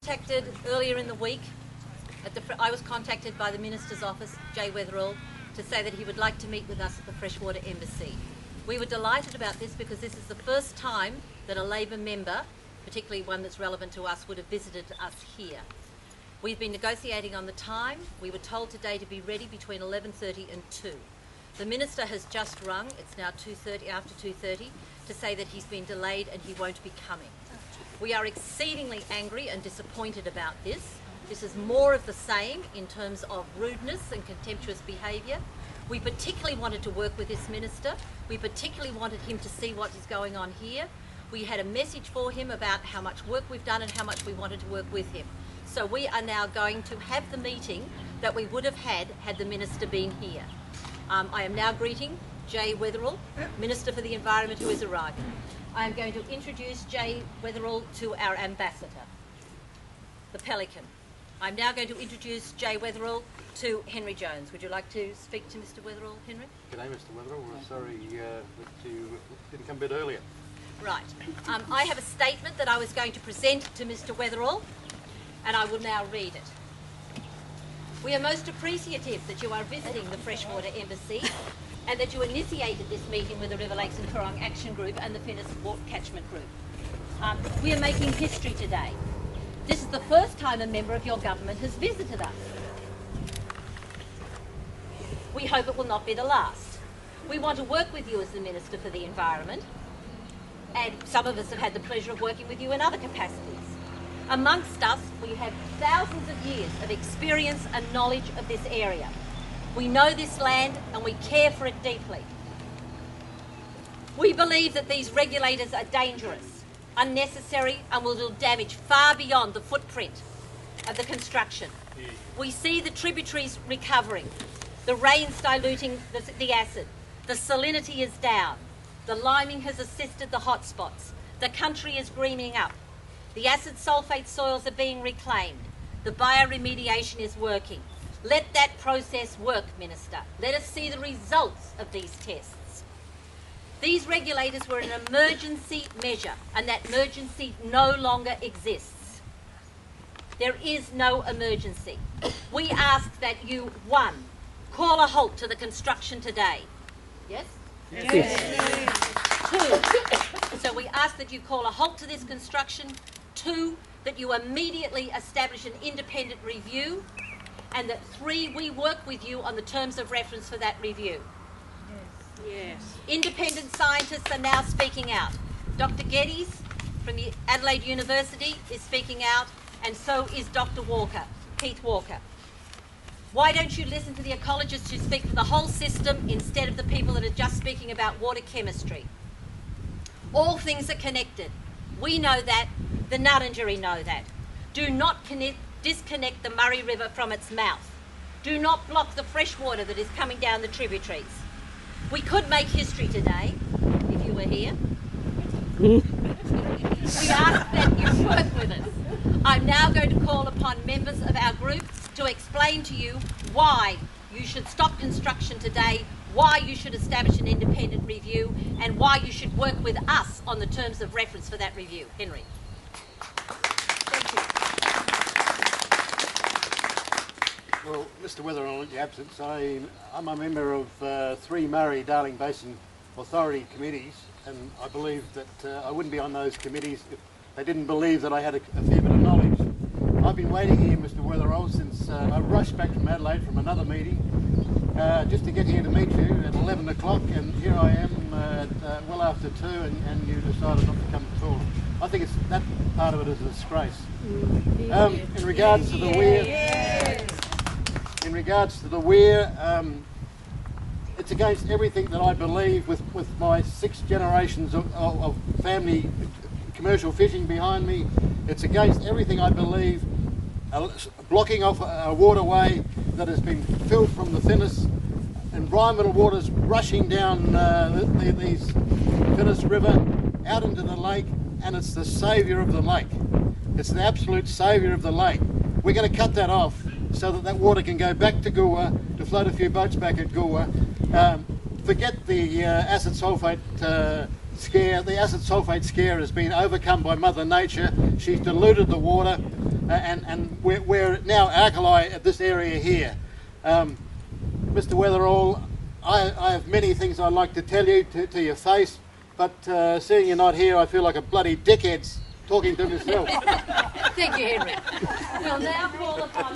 Contacted earlier in the week, I was contacted by the Minister's office, Jay Weatherill, to say that he would like to meet with us at the Freshwater Embassy. We were delighted about this because this is the first time that a Labor member, particularly one that's relevant to us, would have visited us here. We've been negotiating on the time. We were told today to be ready between 11:30 and 2. The Minister has just rung, it's now 2:30, after 2:30, to say that he's been delayed and he won't be coming. We are exceedingly angry and disappointed about this. This is more of the same in terms of rudeness and contemptuous behaviour. We particularly wanted to work with this Minister. We particularly wanted him to see what is going on here. We had a message for him about how much work we've done and how much we wanted to work with him. So we are now going to have the meeting that we would have had the Minister been here. I am now greeting Jay Weatherill, Minister for the Environment, who is arriving. I am going to introduce Jay Weatherill to our Ambassador, the Pelican. I'm now going to introduce Jay Weatherill to Henry Jones. Would you like to speak to Mr. Weatherill, Henry? G'day, Mr. Weatherill. We're sorry that you didn't come a bit earlier. Right. I have a statement that I was going to present to Mr. Weatherill, and I will now read it. We are most appreciative that you are visiting the Freshwater Embassy and that you initiated this meeting with the River Lakes and Coorong Action Group and the Finniss Catchment Group. We are making history today. This is the first time a member of your government has visited us. We hope it will not be the last. We want to work with you as the Minister for the Environment, and some of us have had the pleasure of working with you in other capacities. Amongst us, we have thousands of years of experience and knowledge of this area. We know this land and we care for it deeply. We believe that these regulators are dangerous, unnecessary, and will do damage far beyond the footprint of the construction. We see the tributaries recovering, the rains diluting the acid, the salinity is down, the liming has assisted the hotspots, the country is greening up, the acid sulphate soils are being reclaimed, the bioremediation is working. Let that process work, Minister. Let us see the results of these tests. These regulators were an emergency measure, and that emergency no longer exists. There is no emergency. We ask that you, 1, call a halt to the construction today. Yes? Yes. 2, so we ask that you call a halt to this construction. 2, that you immediately establish an independent review. And that 3, we work with you on the terms of reference for that review. Yes. Independent scientists are now speaking out. Dr. Geddes from the Adelaide University is speaking out, and so is Dr. Walker, Keith Walker. Why don't you listen to the ecologists who speak for the whole system instead of the people that are just speaking about water chemistry? All things are connected. We know that. The Ngarrindjeri know that. Do not disconnect the Murray River from its mouth. Do not block the fresh water that is coming down the tributaries. We could make history today, if you were here. We ask that you work with us. I'm now going to call upon members of our group to explain to you why you should stop construction today, why you should establish an independent review, and why you should work with us on the terms of reference for that review. Henry. Well, Mr. Weatherill, in your absence, I'm a member of 3 Murray-Darling Basin Authority committees, and I believe that I wouldn't be on those committees if they didn't believe that I had a fair bit of knowledge. I've been waiting here, Mr. Weatherill, since I rushed back from Adelaide from another meeting just to get here to meet you at 11 o'clock, and here I am well after 2, and you decided not to come at all. I think that part of it is a disgrace. In regards to the Weir, in regards to the Weir, it's against everything that I believe with my 6 generations of family commercial fishing behind me. It's against everything I believe, blocking off a waterway that has been filled from the Finniss, environmental waters rushing down these Finniss River out into the lake, and it's the saviour of the lake. It's the absolute saviour of the lake. We're going to cut that off so that that water can go back to Goolwa, to float a few boats back at Goolwa. Forget the acid sulphate scare, the acid sulphate scare has been overcome by Mother Nature. She's diluted the water and we're now alkali at this area here. Mr. Weatherall, I have many things I'd like to tell you to your face, but seeing you're not here, I feel like a bloody dickhead talking to myself. Thank you, Henry. We'll now call upon